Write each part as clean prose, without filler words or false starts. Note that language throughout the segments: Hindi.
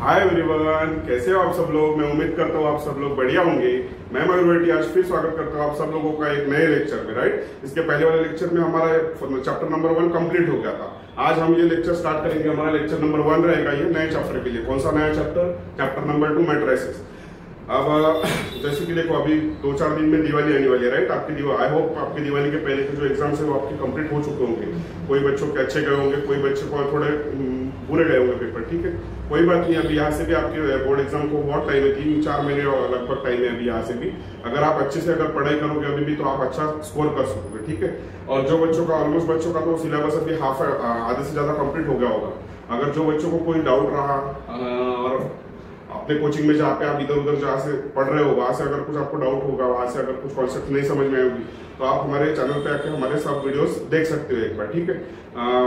हाय एवरीवन, कैसे हो आप सब लोग। मैं उम्मीद करता हूँ आप सब लोग बढ़िया होंगे। मैं मयूर भाटी आज फिर स्वागत करता हूँ आप सब लोगों का एक नए लेक्चर में। राइट, इसके पहले वाले लेक्चर में हमारा चैप्टर नंबर 1 कंप्लीट हो गया था। आज हम ये लेक्चर स्टार्ट करेंगे। हमारा लेक्चर नंबर 1 रहेगा ये नए चैप्टर के लिए। कौन सा नया चैप्टर? Chapter number 2 matrices. अब जैसे कि देखो, अभी 2-4 दिन में दिवाली आने वाली है। राइट, आपकी आई होप आपकी दिवाली के पहले के जो एग्जाम्स है वो आपके कंप्लीट हो चुके होंगे। कोई बच्चों के अच्छे गए होंगे, कोई बच्चे को थोड़े बुरे गए होंगे पेपर। ठीक है, कोई बात नहीं। अभी यहाँ से भी आपके बोर्ड एग्जाम को बहुत टाइम है, 3-4 महीने लगभग टाइम है अभी यहाँ से भी। अगर आप अच्छे से अगर पढ़ाई करोगे अभी भी तो आप अच्छा स्कोर कर सकोगे। ठीक है, और जो बच्चों का ऑलमोस्ट बच्चों का तो सिलेबस अभी आधे से ज्यादा कंप्लीट हो गया होगा। अगर जो बच्चों को कोई डाउट रहा और अपने कोचिंग में जहाँ पे आप इधर उधर जहाँ से पढ़ रहे हो वहां से अगर कुछ आपको डाउट होगा, वहां से अगर कुछ कॉन्सेप्ट नहीं समझ में आएगी तो आप हमारे चैनल पे आके हमारे सब वीडियोस देख सकते हो एक बार। ठीक है,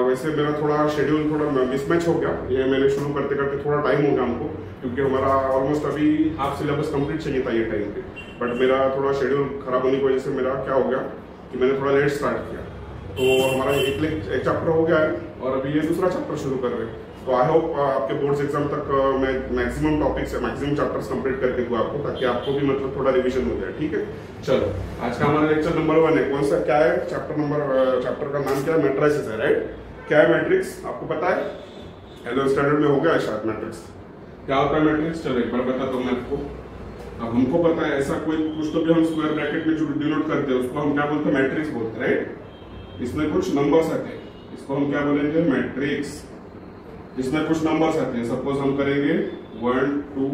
वैसे मेरा थोड़ा शेड्यूल थोड़ा मिसमैच हो गया। ये मैंने शुरू करते करते थोड़ा टाइम हो गया हमको, क्योंकि हमारा ऑलमोस्ट अभी हाफ सिलेबस कंप्लीट चाहिए था ये टाइम पे। बट मेरा थोड़ा शेड्यूल खराब होने की वजह से मेरा क्या हो गया कि मैंने थोड़ा लेट स्टार्ट किया। तो हमारा एक चैप्टर हो गया है और अभी ये दूसरा चैप्टर शुरू कर रहे हैं। तो आई होप आपके बोर्ड्स एग्जाम तक मैं maximum topics maximum chapters complete करके दूं आपको, ताकि आपको भी मतलब थोड़ा रिवीजन हो जाए। ठीक है, चलो आज का हमारा लेक्चर नंबर 1 है। कौन सा क्या है? चैप्टर का नाम क्या है? मैट्रिसेस है। राइट, क्या है मैट्रिक्स? आपको पता है? हेलो स्टैंडर्ड में हो गया शायद मैट्रिक्स। क्या होता है मैट्रिक्स? चलो एक बार बताता हूँ मैं आपको। अब हमको पता है ऐसा कोई कुछ तो भी हम स्क्वायर ब्रैकेट में जो डिनोट करते हैं उसको हम क्या बोलते हैं? मैट्रिक्स बोलते हैं। राइट, इसमें कुछ नंबर्स आते हैं, इसको हम क्या बोलेंगे? मैट्रिक्स। इसमें कुछ नंबर्स आते हैं, सपोज हम करेंगे 1 2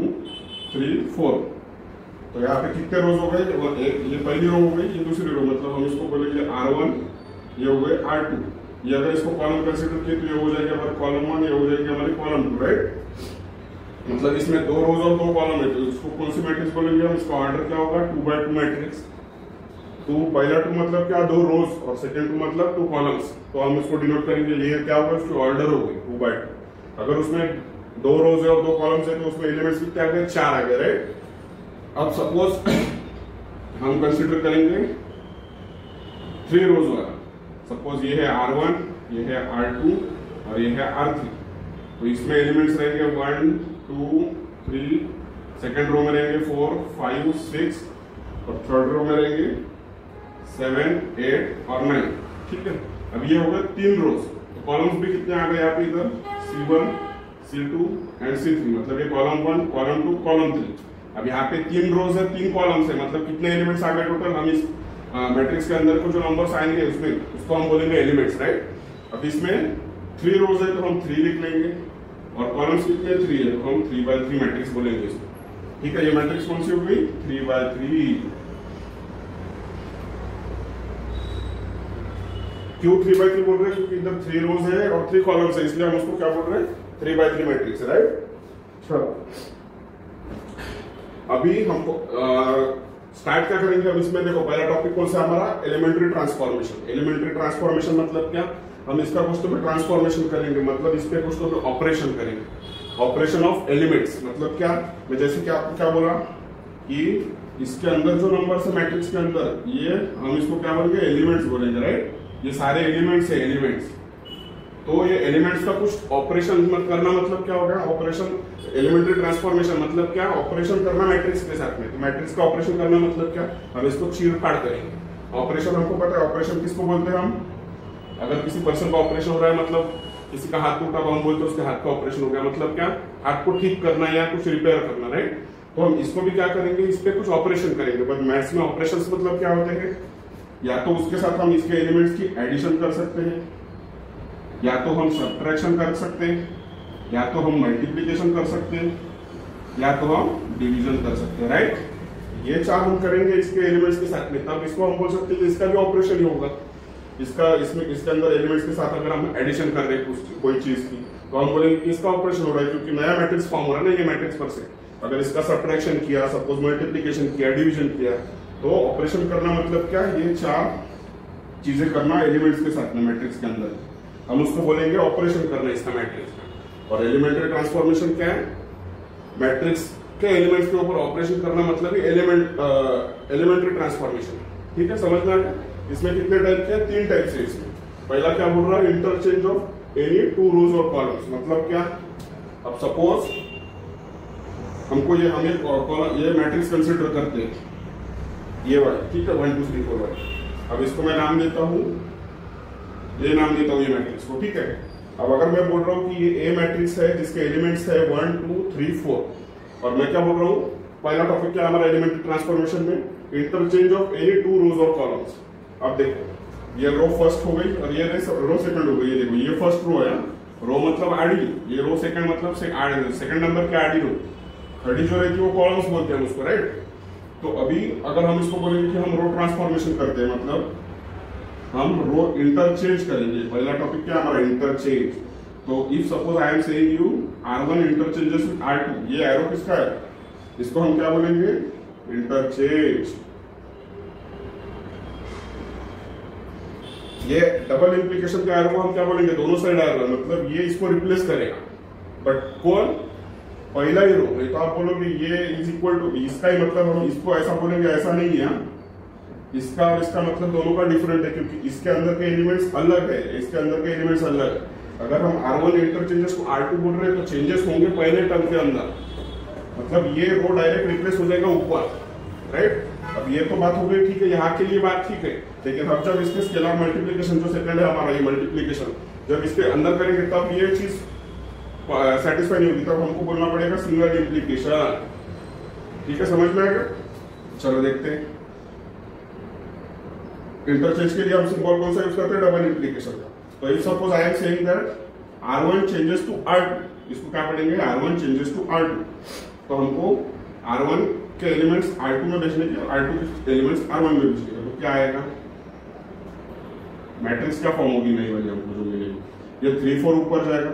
3 4। तो यहाँ पे कितने रोज हो गए? ये पहली रो हो गई, ये दूसरी रो, मतलब हम इसको बोलेंगे R1, ये हो गए R2। ये अगर इसको कॉलम कंसीडर किए तो ये हो जाएगा हमारे कॉलम 1, ये हो जाएगी हमारी कॉलम 2। राइट, मतलब इसमें 2 रोज और 2 कॉलम है, तो इसको कौन सी मैट्रिक्स बोलेंगे हम? इसका ऑर्डर क्या होगा? 2x2 matrix. तो पहला 2 मतलब क्या? 2 रोज, और सेकंड 2 मतलब 2 कॉलम्स। तो हम इसको डिनोट करेंगे, ये क्या होगा? इसकी ऑर्डर हो गई 2x2। अगर उसमें 2 रोज है और 2 कॉलम्स है तो उसमें एलिमेंट्स कितने आ गए? 4 आ गए। राइट, अब सपोज हम कंसीडर करेंगे 3 रोज वाला। सपोज ये है R1, ये है R2 और ये है R3। तो इसमें एलिमेंट्स रहेंगे 1 2 3, सेकेंड रो में रहेंगे 4 5 6 और थर्ड रो में रहेंगे 7 8 और 9। ठीक है, अब ये हो गए 3 रोज। तो कॉलम्स भी कितने आ गए यहाँ पे? इधर C1 C2 एंड C3, मतलब ये कॉलम 1 कॉलम 2 कॉलम 3। अब यहाँ पे 3 रोज है 3 कॉलम्स है, मतलब कितने एलिमेंट्स आ गए टोटल? हम इस मैट्रिक्स के अंदर को जो नंबर्स आएंगे उसमें उसको हम बोलेंगे एलिमेंट्स। राइट, अब इसमें 3 रोज है तो हम 3 लिख लेंगे, और कॉलम्स कितने? 3 है तो हम 3x3 मैट्रिक्स बोलेंगे इसको। ठीक है, ये मैट्रिक्स कौन सी हो गई? 3x3। क्यों 3x3 बोल रहे हैं? क्योंकि इधर 3 रोज है और 3 कॉलम्स है, इसलिए हम उसको क्या बोल रहे हैं? 3x3 मैट्रिक्स है। राइट, चलो अभी हमको स्टार्ट क्या करेंगे हम इसमें? देखो पहला टॉपिक कौन सा हमारा? Elementary transformation. एलिमेंट्री ट्रांसफॉर्मेशन मतलब क्या? हम इसका कुछ तो भी ट्रांसफॉर्मेशन करेंगे, मतलब इस पे कुछ तो भी ऑपरेशन करेंगे। ऑपरेशन ऑफ एलिमेंट्स मतलब क्या? मैं जैसे कि आपको क्या बोला कि इसके अंदर जो नंबर्स है मैट्रिक्स के अंदर, ये हम इसको क्या बोलेंगे? एलिमेंट्स बोलेंगे। राइट, ये सारे एलिमेंट्स है, एलिमेंट्स। तो ये एलिमेंट्स का कुछ ऑपरेशन करना मतलब क्या होगा? ऑपरेशन। एलिमेंट्री ट्रांसफॉर्मेशन मतलब क्या? ऑपरेशन करना मैट्रिक्स के साथ में। तो मैट्रिक्स का ऑपरेशन करना मतलब क्या? हम इसको चीर-फाड़ करेंगे। ऑपरेशन हमको पता है, ऑपरेशन किसको बोलते हैं हम? अगर किसी पर्सन का ऑपरेशन हो रहा है, मतलब किसी का हाथ टूटा तो हम बोलते हैं उसके हाथ का ऑपरेशन हो गया, मतलब क्या? हाथ को ठीक करना या कुछ रिपेयर करना। राइट, तो हम इसको भी क्या करेंगे? इस पे कुछ ऑपरेशन करेंगे। बट मैथ्स में ऑपरेशन मतलब क्या होते हैं? या तो उसके साथ हम इसके एलिमेंट्स की एडिशन कर सकते हैं, या तो हम सब्ट्रैक्शन कर सकते हैं, या तो हम मल्टीप्लिकेशन कर सकते हैं, या तो हम डिवीजन कर सकते हैं। राइट, ये 4 हम करेंगे इसके एलिमेंट्स के साथ में, तब इसको हम बोल सकते हैं कि इसका भी ऑपरेशन ही होगा। इसके अंदर एलिमेंट्स के साथ अगर हम एडिशन कर रहे हैं कोई चीज की, तो हम बोलेंगे कि इसका ऑपरेशन हो रहा है, क्योंकि नया मैट्रिक्स फॉर्म हो रहा है ना ये मैट्रिक्स पर से। अगर इसका सब्ट्रैक्शन किया, सपोज मल्टीप्लिकेशन किया, डिवीजन किया, तो ऑपरेशन करना मतलब क्या? ये 4 चीजें करना एलिमेंट्स के साथ में मैट्रिक्स के अंदर, हम उसको बोलेंगे ऑपरेशन करना इसका मैट्रिक्स का। और एलिमेंट्री ट्रांसफॉर्मेशन क्या है? मैट्रिक्स के एलिमेंट्स के ऊपर ऑपरेशन करना मतलब एलिमेंट्री ट्रांसफॉर्मेशन। ठीक है, समझ में आ गया? इसमें कितने टाइप के? 3 टाइप से इसमें। पहला क्या बोल रहा है? इंटरचेंज ऑफ एनी 2 रोज और कॉलम्स। मतलब क्या? अब सपोज हमको ये हमें कॉलम ये मैट्रिक्स कंसिडर करते हैं, ये वाला, ठीक है, 1 2 3 4 वाला। अब इसको मैं नाम देता हूँ, ये नाम देता हूँ ये मैट्रिक्स को, ठीक है। अब अगर मैं बोल रहा हूँ कि ये ए मैट्रिक्स है जिसके एलिमेंट्स है 1 2 3 4, और मैं क्या बोल रहा हूँ, पहला टॉपिक क्या हमारा एलिमेंट्री ट्रांसफॉर्मेशन में, इंटरचेंज ऑफ एनी 2 रोज और कॉलम्स। अब देखो ये रो फर्स्ट हो गई और ये रो सेकंड हो गई। ये देखो ये फर्स्ट रो है, रो मतलब आडी, ये रो सेकंड मतलब सेकंड नंबर की आडी रो, खड़ी जो रहती है वो कॉलम्स बोलते हैं उसको, राइट। तो अभी अगर हम इसको बोलेंगे कि हम रो ट्रांसफॉर्मेशन करते हैं, मतलब हम रो इंटरचेंज करेंगे। पहला टॉपिक क्या हमारा, इंटरचेंज। तो if suppose I am saying you R1 interchanges with R2, ये एरो किसका है, इसको हम क्या बोलेंगे, इंटरचेंज। ये डबल इंप्लीकेशन का एरो हम क्या बोलेंगे, दोनों साइड एरो, मतलब ये इसको रिप्लेस करेगा। बट कौन, पहला ही रो। नहीं तो आप बोलोगे ये इज इक्वल टू, इसका ही मतलब हम इसको ऐसा बोलेंगे, ऐसा नहीं है। इसका और इसका मतलब दोनों का डिफरेंट है, क्योंकि इसके अंदर के एलिमेंट्स अलग है, इसके अंदर के एलिमेंट्स अलग है। अगर हम R1 इंटरचेंजेस को R2 बोल रहे हैं तो चेंजेस होंगे पहले टर्म के अंदर, मतलब ये रो डायरेक्ट रिप्लेस हो जाएगा ऊपर, राइट। अब ये तो बात हो गई, ठीक है, यहाँ के लिए बात ठीक है। लेकिन अब जब इसके स्केलर मल्टीप्लीकेशन जो सेकंड है हमारा, ये मल्टीप्लीकेशन जब इसके अंदर करेंगे तब ये चीज सेटिस्फाई नहीं होगी, तब हमको बोलना पड़ेगा सिंगल इंप्लीकेशन, ठीक है, समझ में आएगा। चलो देखते हैं। इंटरचेंज के लिए हम सिंबल कौन सा यूज करते हैं, डबल इंप्लीकेशन का। तो if suppose I am saying that R1 changes to R2, इसको क्या पढ़ेंगे, R1 चेंजेस टू R2। तो हमको R1 के एलिमेंट्स R2 में भेजने के, R2 के एलिमेंट्स R1 में भेजने के, तो क्या आएगा, मैट्रिक्स क्या फॉर्म होगी, नहीं वाली हमको जो मिलेगी, ये 3 4 ऊपर जाएगा,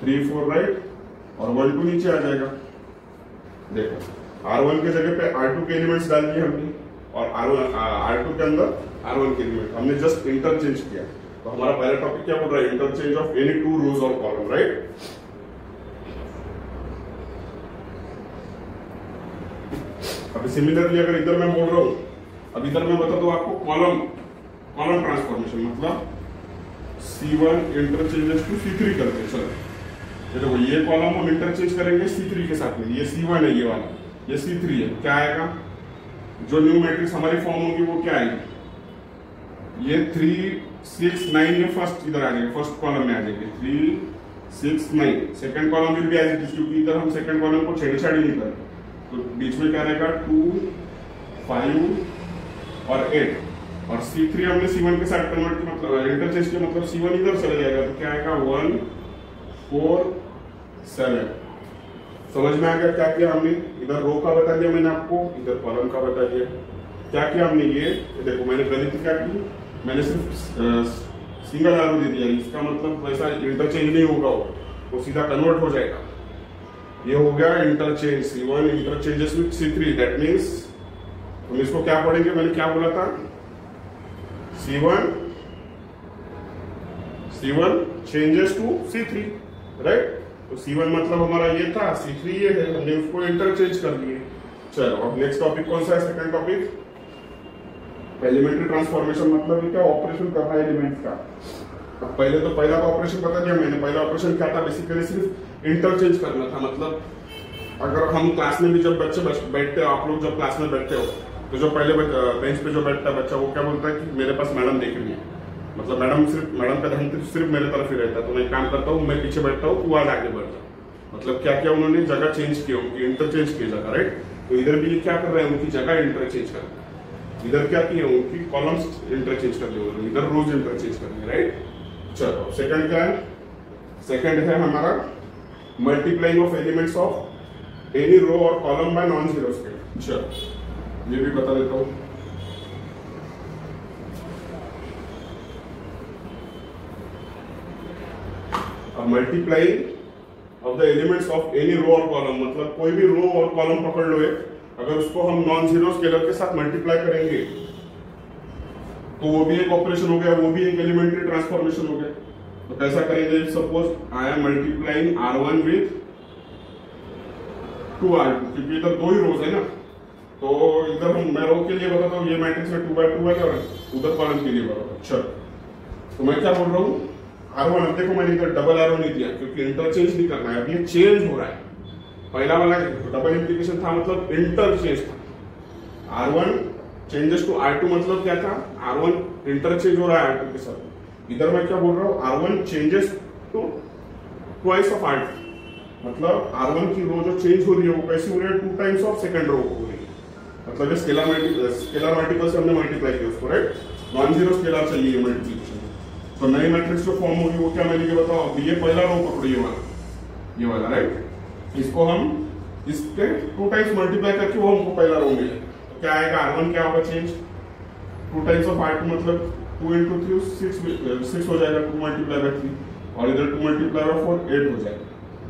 3 4 राइट, और 1 2 नीचे आ जाएगा। देखो R1 के जगह पे R2 के एलिमेंट्स डाल दिए हमने, और R2 के अंदर R1 के एलिमेंट हमने जस्ट इंटरचेंज किया। तो हमारा पहला टॉपिक क्या बोल रहा है, इंटरचेंज ऑफ एनी 2 रोज और कॉलम, राइट। अब सिमिलरली अगर इधर मैं बोल रहा हूं, अब इधर मैं बता दूं आपको कॉलम ट्रांसफॉर्मेशन, मतलब C1 इंटरचेंजेस टू C3 करते हैं। चलो ये देखो, ये कॉलम हम इंटरचेंज करेंगे C3 के साथ में, ये C1 है, ये वाला ये C3 है। क्या आएगा, जो न्यू मैट्रिक्स हमारी फॉर्म होगी वो क्या आएगी, ये 3 6 9, ये फर्स्ट इधर आ जाएगा, फर्स्ट कॉलम में आ जाएंगे 3 6 9। Second column will be as it is, क्योंकि इधर हम सेकंड कॉलम को छेड़छाड़ ही नहीं करते, तो बीच में क्या रहेगा 2 5 और 8, और C3 हमने C1 के साथ कन्वर्ट किया, मतलब इंटरचेंज किया, मतलब C1 इधर चला जाएगा, तो क्या आएगा 1 4 7। समझ में आ गया क्या किया हमने, इधर रो का बता दिया मैंने आपको, इधर कॉलम का बता दिया। क्या किया हमने, ये देखो मैंने गलती क्या की, मैंने सिर्फ सिंगल एरो दे दिया, इसका मतलब वैसा इंटरचेंज नहीं होगा, वो सीधा कन्वर्ट हो जाएगा। ये हो गया interchange, C1 interchanges with C3, that means हम इसको क्या पढ़ेंगे, मैंने क्या बोला था, C1 changes to C3, right. तो C1 मतलब हमारा ये था, C3 ये है, हमने उसको इंटरचेंज कर दिए। चलो अब नेक्स्ट टॉपिक कौन सा है, सेकंड टॉपिक, एलिमेंट्री ट्रांसफॉर्मेशन, मतलब क्या ऑपरेशन करना है एलिमेंट्स का। अब पहले तो पहला का ऑपरेशन बता दिया मैंने, पहला ऑपरेशन क्या था, बेसिकली सिर्फ इंटरचेंज करना था। मतलब अगर हम क्लास में भी जब बच्चे बैठते हो, आप लोग जब क्लास में बैठते हो, तो जो पहले बेंच पे जो बैठता है बच्चा, वो क्या बोलता है कि मेरे पास मैडम देख रही है, मतलब मैडम का ध्यान सिर्फ मेरे तरफ ही रहता है, तो मैं काम करता हूँ, मैं पीछे बैठता हूँ, तू आज आगे बढ़ जा। मतलब क्या किया उन्होंने, जगह चेंज की, इंटरचेंज की जगह, राइट। तो इधर भी क्या कर रहे हैं, उनकी जगह इंटरचेंज कर रहे हैं। इधर क्या किया, उनकी कॉलम्स इंटरचेंज कर दिए, इधर रोज इंटरचेंज कर दिए, राइट। चलो सेकंड क्या है, सेकंड है हमारा multiplying of elements of any row और column by non zero scale. चलो ये भी बता देता हूँ। Multiplying of the elements of any row और कॉलम, मतलब कोई भी रो और कॉलम पकड़ लो एक, अगर उसको हम नॉन जीरो स्केलर के साथ मल्टीप्लाई करेंगे तो वो भी एक ऑपरेशन हो गया, वो भी एक एलिमेंट्री ट्रांसफॉर्मेशन हो गया। तो कैसा करेंगे, suppose I M multiplying R1 with 2R2, क्योंकि इधर 2 ही रोज है ना, तो इधर मैं रो के लिए बताता हूँ, ये मैट्रिक्स में 2x2 है, और उधर कॉलम के लिए बताता हूँ। चलो तो मैं क्या बोल रहा हूँ, R1, अब देखो मैंने इधर डबल एरो नहीं दिया, क्योंकि इंटरचेंज नहीं करना है, अब ये चेंज हो रहा है, पहला वाला डबल इंप्लीकेशन था, मतलब इंटरचेंज था। R1 चेंजेस टू R2 मतलब क्या था, R1 इंटरचेंज हो रहा है R2 के साथ। इधर मैं क्या बोल रहा हूँ, R1 changes to twice of R2, मतलब R1 की रो जो चेंज हो रही है वो कैसी हो रही है, 2 टाइम्स ऑफ सेकंड रो हो रही है। मतलब ये स्केलर मल्टीपल से हमने मल्टीप्लाई किया उसको, राइट। नॉन जीरो स्केलर चाहिए मल्टीप्लिकेशन, तो नई मैट्रिक्स जो फॉर्म होगी वो क्या मिलेगी बताओ। अब ये पहला रो पकड़ो, ये वाला राइट, इसको हम इसके 2 टाइम्स मल्टीप्लाई करके वो हमको पहला रो मिलेगा। तो क्या आएगा, R1 क्या होगा चेंज, 2 टाइम्स ऑफ R2 मतलब 2 into 3 6 हो जाएगा, 2 मल्टीप्लाई बाय 3, और इधर 2 मल्टीप्लाई बाय 4 8 हो जाएगा।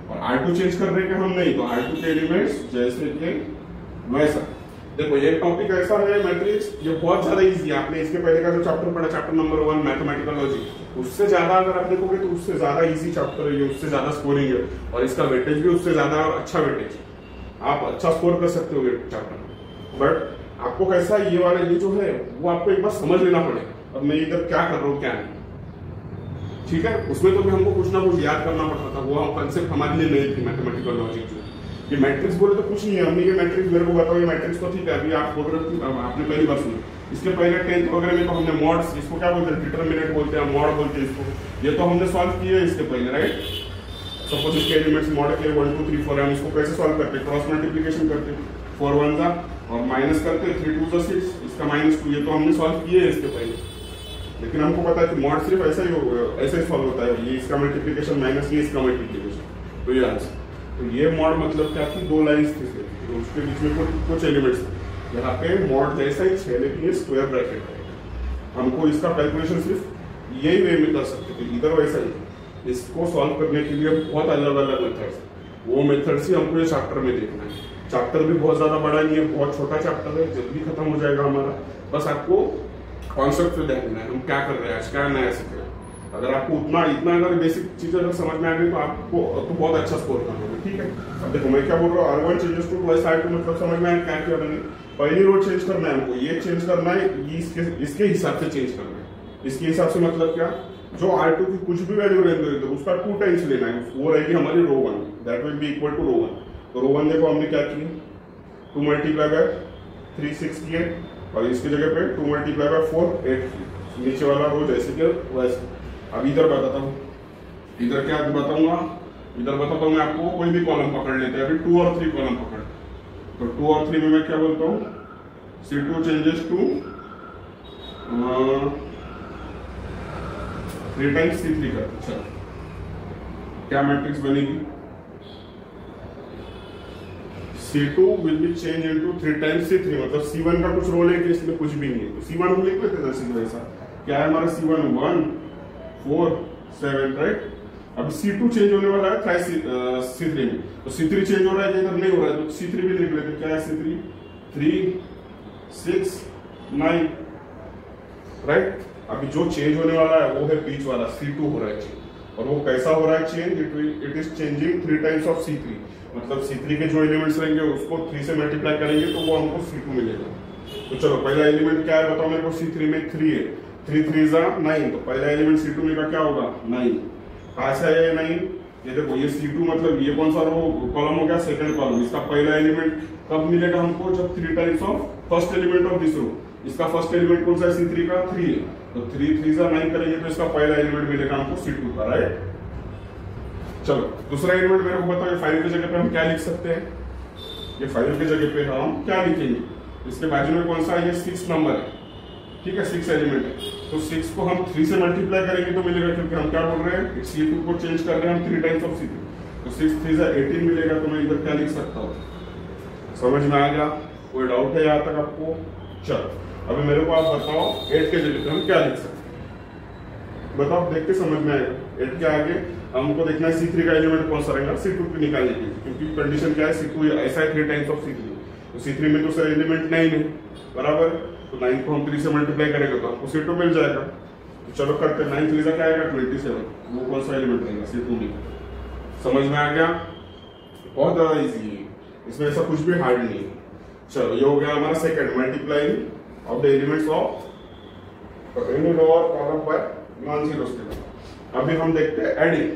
और R2 चेंज कर रहे हैं हम नहीं, तो R2 के एलिमेंट्स जैसे कि वैसा। देखो ये टॉपिक ऐसा है मैट्रिक्स, ये बहुत ज्यादा इजी है। आपने इसके पहले का जो चैप्टर पढ़ा, चैप्टर नंबर 1 मैथमेटिकल लॉजिक, उससे ज्यादा अगर आप देखोगे तो उससे ज्यादा इजी चैप्टर है ये, उससे ज्यादा स्कोरिंग है, और इसका वेटेज भी उससे ज्यादा अच्छा वेटेज है। आप अच्छा स्कोर कर सकते हो ये चैप्टर। बट आपको कैसा ये वाला ये जो है वो आपको एक बार समझ लेना पड़ेगा। अब मैं इधर क्या कर रहा हूँ क्या नहीं, ठीक है। उसमें तो भी हमको कुछ ना कुछ याद करना पड़ता था, वो हम कंसेप्ट हमारे लिए नहीं थी मैथमेटिकल लॉजिक जो। ये मैट्रिक्स बोले तो कुछ नहीं है, हमने ये मैट्रिक्स मेरे को बताओ, ये मैट्रिक्स तो ठीक है, अभी आप बोल रहे थे आपने पहली बार सुना। इसके पहले 10th वगैरह में तो हमने मॉड्स, इसको क्या बोलते हैं, डिटरमिनेंट बोलते हैं, मॉड बोलते हैं इसको, ये तो हमने सॉल्व किए है इसके पहले, राइट। सपोज इसके एलिमेंट्स मॉड के 1 2 3 4 है, हम इसको कैसे सॉल्व करते हैं, क्रॉस मल्टीप्लिकेशन करते हैं, 4 1 जा और माइनस करते, 3 2 6, इसका -2, ये तो हमने सॉल्व किए है इसके पहले। लेकिन हमको पता है कि मॉड सिर्फ ऐसा ही होगा, ऐसे ही सॉल्व होता है, ये इसका मल्टीप्लिकेशन माइनस ये इसका मल्टीप्लिकेशन, तो ये आंसर। तो ये मॉड मतलब क्या थी, 2 लाइंस थी, तो उसके बीच में कुछ एलिमेंट्स थे। यहाँ पे मॉड जैसा ही है लेकिन ये स्क्वायर ब्रैकेट है। हमको इसका कैलकुलेशन सिर्फ यही वे में कर सकते थे, इधर वैसा ही। इसको सॉल्व करने के लिए बहुत अलग अलग मेथड्स, वो मेथड्स ही हमको ये चैप्टर में देखना है। चैप्टर भी बहुत ज्यादा बड़ा नहीं है, बहुत छोटा चैप्टर है, जल्दी खत्म हो जाएगा हमारा। बस आपको कॉन्सेप्ट पे ध्यान देना है, हम क्या कर रहे हैं आज, क्या नया सीख रहे हैं। अगर आपको इतना अगर बेसिक चीजें अगर समझ में आ गई तो आपको तो बहुत अच्छा स्कोर करना होगा, ठीक है। अब देखो मैं क्या बोल रहा हूँ, R1 changes to twice R2 मतलब समझ में आया क्या किया मैंने। पहली रो चेंज करना है हमको, ये चेंज करना है, ये इसके हिसाब से चेंज करना है। इसके हिसाब से मतलब क्या, जो R2 की कुछ भी वैल्यू रहने दो उसका 2 टाइम्स लेना है, वो रहेगी हमारी row 1, that will be equal to row 1। तो रो 1 देखो हमने क्या किया, 2 मल्टीप्लाई बाय 3 6 किए, और इसकी जगह पे 2 मल्टीप्लाई बाय 4 8 किए। नीचे वाला रो जैसे कि वैसे। अब इधर बताता हूँ, इधर क्या बताऊंगा, इधर बताता हूँ मैं आपको, कोई भी कॉलम पकड़ लेते हैं, अभी 2 और 3 कॉलम पकड़। तो 2 और 3 में मैं क्या बोलता हूँ, C2 changes to 3 times C3 कर। चलो क्या मैट्रिक्स बनेगी, C2 will be changed into 3 times C3, मतलब C1 का कुछ रोल है कि इसमें कुछ भी नहीं है, तो C1 हम लिख लेते हैं सीधा ऐसा। क्या है हमारा C1 1 4 7, राइट। अब C2 चेंज होने वाला है C3 में, तो C3 चेंज हो रहा है, इधर नहीं हो रहा है, तो C3 भी लिख लेते। क्या है C3 3 6 9, राइट। अभी जो चेंज होने वाला है वो है बीच वाला C2 हो रहा है चेंज, और वो कैसा हो रहा है change, it is changing 3 times of C3, मतलब C3 के जो एलिमेंट्स रहेंगे उसको 3 से मल्टीप्लाई करेंगे तो वो हमको C2 मिलेगा। तो चलो पहला एलिमेंट क्या है बताओ मेरे को, C3 में 3 है, 3 3 9, तो पहला एलिमेंट C2 में का क्या होगा 9। कहां से आया 9, ये देखो ये C2 मतलब ये कौन सा कॉलम हो गया, सेकंड कॉलम। इसका पहला एलिमेंट कब मिलेगा हमको, जब 3 times of first element of this row. इसका फर्स्ट एलिमेंट कौन सा है, C3 का 3 है, तो 3 3 9 करेंगे तो इसका पहला एलिमेंट मिलेगा हमको C2 का, राइट। चलो दूसरा एलिमेंट मेरे को बताओ, 5 की जगह पे हम क्या लिख सकते हैं, ये 5 की जगह पे हम क्या लिखेंगे, इसके बाजू में कौन सा है, ये 6 नंबर है, ठीक है, 6 एलिमेंट है, तो 6 को हम 3 से मल्टीप्लाई करेंगे तो मिलेगा, क्योंकि हम क्या बोल रहे हैं C2 को चेंज कर रहे हैं हम 3 टाइम्स ऑफ C2, तो 6 3 18 मिलेगा। तो मैं इधर क्या लिख सकता हूँ, समझ में आ गया, कोई डाउट है यहाँ तक आपको। चलो अभी मेरे को आप बताओ 8 के जगह पे हम क्या लिख सकते हैं, बताओ, देख के समझ में आएगा। 8 के आगे हमको देखना है C3 का एलिमेंट कौन सा रहेगा, C2 को निकालने के लिए, क्योंकि कंडीशन क्या है, C2 ऐसा है 3 टाइम्स ऑफ C3, तो C3 में तो सर एलिमेंट 9 है, बराबर, तो 9 को हम 3 से मल्टीप्लाई करेंगे तो हमको C2 मिल जाएगा। तो चलो करते हैं, 9 3 का क्या आएगा 27, वो कौन सा एलिमेंट रहेगा, C2 में। समझ में आ गया, बहुत ज्यादा इजी है, इसमें ऐसा कुछ भी हार्ड नहीं है। चलो ये हो गया हमारा second, multiplying of the elements of any row और column by non zero scalar. अभी हम देखते हैं एडिंग।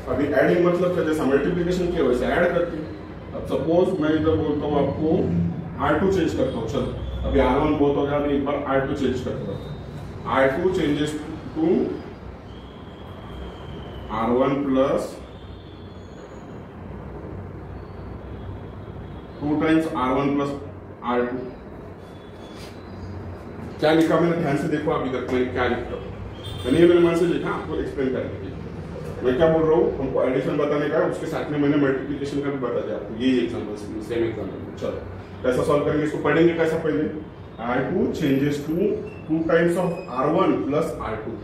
अभी एडिंग मतलब क्या, जैसा मल्टीप्लीकेशन किया वैसे ऐड करते हैं। अब सपोज मैं इधर बोलता हूँ आपको R2 चेंज करता हूँ, चलो अभी R1 बहुत हो गया, अभी एक बार R2 चेंज करता हूँ। R2 changes to R1 plus 2 times R1 plus R2। क्या लिखा मैंने, ध्यान से देखो आप इधर मैं क्या लिखता हूँ, मैंने ये मेरे मन से लिखा, आपको एक्सप्लेन करने के लिए। मैं क्या बोल रहा हूँ, हमको एडिशन बताने का है, उसके साथ में मैंने मल्टीप्लिकेशन का भी बता दिया आपको। यही एग्जाम्पल, सेम एग्जाम्पल। चलो कैसा सॉल्व करेंगे, इसको पढ़ेंगे कैसा पहले। R2 changes to 2 times of R1 plus R2,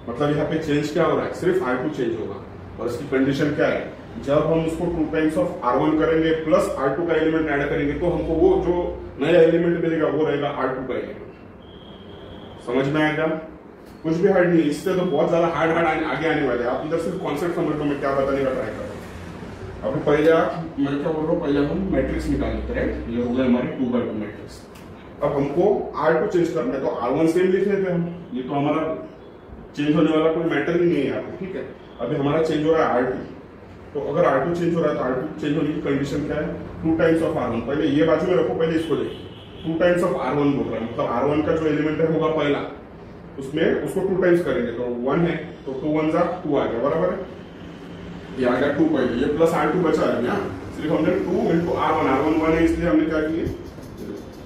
मतलब यहाँ पे चेंज क्या हो रहा है, सिर्फ R2 चेंज होगा। और इसकी कंडीशन क्या है, जब हम उसको 2 टाइम्स ऑफ R1 करेंगे प्लस R2 का एलिमेंट ऐड करेंगे तो हमको वो जो नया एलिमेंट मिलेगा वो रहेगा R2 का एलिमेंट। समझ में आएगा, कुछ भी हार्ड नहीं, इससे तो बहुत ज्यादा हार्ड आगे आने वाले हैं। आप इधर सिर्फ कॉन्सेप्ट समझ लो, मैं क्या बताने का ट्राई कर रहा हूँ। अभी पहले मैं क्या बोल रहा हूँ, पहले हम मैट्रिक्स निकाल लेते हैं। ये हो गया हमारी 2x2 मैट्रिक्स। अब हमको R2 चेंज करना है तो R1 सेम लिख लेते हैं हम, ये तो हमारा चेंज होने वाला कोई मैटर ही नहीं है यहाँ पे, ठीक है। अभी हमारा चेंज हो रहा है R2, तो अगर R2 चेंज हो रहा है तो R2 चेंज होने की कंडीशन क्या है, 2 टाइम्स ऑफ R1। पहले ये बाजू में रखो, पहले इसको देखो। 2 टाइम्स ऑफ R1 बोल रहा है, मतलब R1 का जो एलिमेंट है होगा पहला, उसमें उसको 2 टाइम्स करेंगे तो 1 है, तो 2 1 जा 2 आ गया, बराबर है। ये आ गया 2 पहले, ये प्लस R2 बचा है यहाँ, सिर्फ हमने 2 इंटू R1 1 है इसलिए हमने क्या किए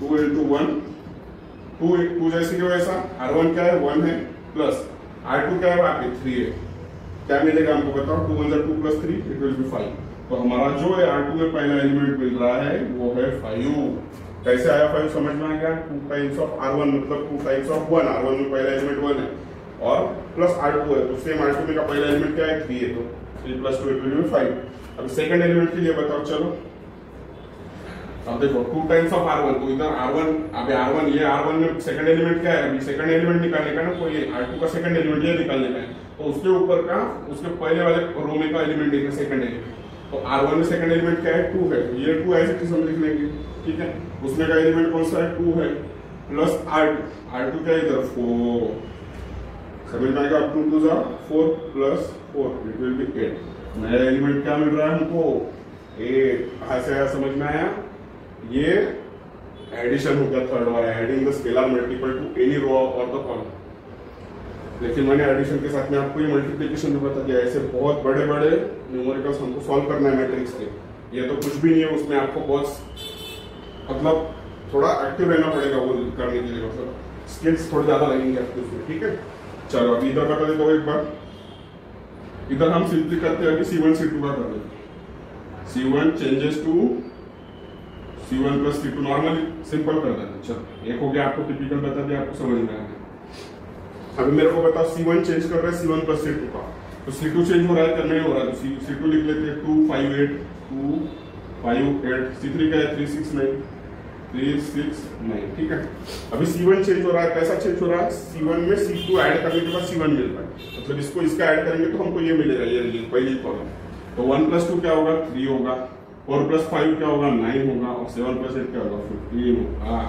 2 इंटू 1, 2 जैसे कि वैसा। R1 क्या है 1 है, प्लस R2 क्या है वहां पे 3 है। क्या मिलेगा हमको बताओ, 2 1 जा 2 प्लस 3 इट विल बी 5। तो हमारा जो है R2 में पहला एलिमेंट मिल रहा है वो है 5। कैसे आया 5 समझ में आ गया, 2 टाइम्स ऑफ R1 मतलब 2 टाइम्स ऑफ 1। R1 में पहला एलिमेंट 1 है और प्लस R2 है, तो सेम R2 में का पहला एलिमेंट क्या है 3 है, तो 3 प्लस 2 इट विल बी 5। अब सेकंड एलिमेंट के लिए बताओ, चलो अब देखो 2 टाइम्स ऑफ R1, तो इधर R1, अभी R1 ये R1 में सेकंड एलिमेंट क्या है, अभी सेकंड एलिमेंट निकालने का ना, कोई R2 का सेकंड एलिमेंट ये निकालने का है, तो उसके ऊपर का उसके पहले वाले रो में का एलिमेंट देखना सेकंड एलिमेंट। तो R1 में सेकंड एलिमेंट क्या है 2 है, ये 2 ऐसे किस हम लिख लेंगे, ठीक है। उसमें का एलिमेंट कौन सा है 2 है, प्लस R2 क्या है इधर 4। समझ में आएगा, 2 2 जा 4 प्लस 4 इट विल बी 8। नया एलिमेंट क्या मिल रहा है हमको 8। ऐसे आया, समझ में आया। ये एडिशन हो गया थर्ड वाला, adding the scalar multiple to any row और द कॉलम। लेकिन मैंने एडिशन के साथ में आपको ये मल्टीप्लिकेशन भी बता दिया। ऐसे बहुत बड़े बड़े न्यूमेरिकल्स हमको सॉल्व करना है मैट्रिक्स के, ये तो कुछ भी नहीं है, उसमें आपको बहुत मतलब थोड़ा एक्टिव रहना पड़ेगा वो करने के लिए, मतलब स्किल्स थोड़े ज्यादा लगेंगे आपको उसमें, ठीक है। चलो अभी इधर बता देता हूँ एक बार, इधर हम सिंपली करते हैं कि C1 C2 का कर देते। C1 changes to C1 plus C2, normally simple कर देते हैं। चलो एक हो गया, आपको टिपिकल बता दिया, आपको समझ में आ गया। अभी मेरे को बताओ C1 चेंज कर रहा है C1 प्लस C2 का, तो C2 चेंज हो रहा है, नहीं हो रहा है, तो C2 लिख लेते हैं 2 5 8 2 5 8। C3 क्या है 3 6 9 3 6 9, ठीक है। अभी C1 चेंज हो रहा है, कैसा चेंज हो रहा है, C1 में C2 ऐड करने के बाद C1 मिल रहा है, मतलब इसको इसका ऐड करेंगे तो हमको ये मिलेगा, ये पहली कॉलम। तो 1 प्लस 2 क्या होगा 3 होगा, 4 प्लस 5 क्या होगा 9 होगा, और 7 प्लस 8 क्या होगा 15 होगा।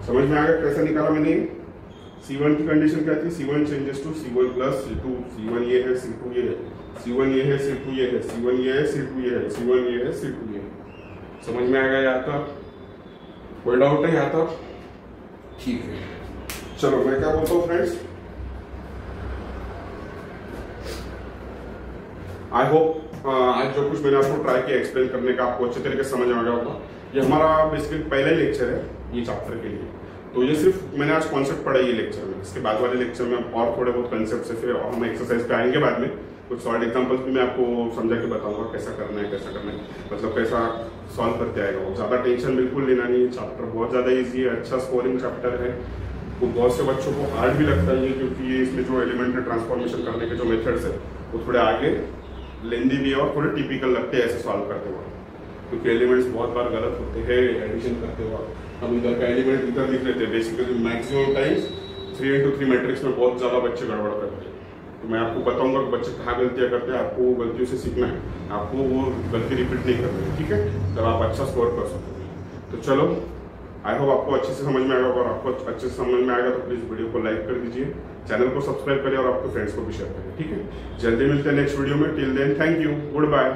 समझ में आ गया कैसा निकाला मैंने। C1 की कंडीशन क्या थी, C1 changes to C1 plus C2। C1 ये है, C2 ये है, C1 ये है, C2 ये है, C1 ये है, C2 ये है, C1 ये है, C2 ये है। समझ में आ गया यहाँ तक, कोई डाउट है यहाँ तक, ठीक है। चलो मैं क्या बोलता हूँ फ्रेंड्स, आई होप आज जो कुछ मैंने आपको ट्राई किया एक्सप्लेन करने का आपको अच्छे तरीके से समझ आ गया होगा। ये हमारा बेसिकली पहला लेक्चर है ये चैप्टर के लिए, तो ये सिर्फ मैंने आज कॉन्सेप्ट पढ़ा ये लेक्चर में। इसके बाद वाले लेक्चर में और थोड़े बहुत कंसेप्ट है, फिर हम एक्सरसाइज पे आएंगे बाद में, कुछ सॉल्व एग्जांपल्स भी मैं आपको समझा के बताऊंगा कैसा करना है, मतलब कैसा सॉल्व करते आएगा। वो ज्यादा टेंशन बिल्कुल लेना नहीं है, चैप्टर बहुत ज्यादा ईजी है, अच्छा स्कोरिंग चैप्टर है। तो बहुत से बच्चों को हार्ड भी लगता है क्योंकि ये इसमें जो एलिमेंट्री ट्रांसफॉर्मेशन करने के जो मेथड्स है वो थोड़े आगे लेंदी भी है और थोड़े टिपिकल लगते हैं ऐसे सॉल्व करते हुए, क्योंकि एलिमेंट्स बहुत बार गलत होते हैं एडिशन करते हुए। हम इधर का एलिमेंट इधर लिख लेते हैं, basically maximum times 3x3 matrix में बहुत ज्यादा बच्चे गड़बड़ करते हैं। तो मैं आपको बताऊंगा कि बच्चे कहाँ गलतियां करते हैं, आपको वो गलतियों से सीखना है, आपको वो गलती रिपीट नहीं करनी है, ठीक है, तब आप अच्छा स्कोर कर सकते हैं। तो चलो आई होप आपको अच्छे से समझ में आएगा, और आपको अच्छे से समझ में आएगा तो प्लीज वीडियो को लाइक कर दीजिए, चैनल को सब्सक्राइब करें और आपके फ्रेंड्स को भी शेयर करें। ठीक है, जल्दी मिलते हैं नेक्स्ट वीडियो में। Till then thank you, good bye.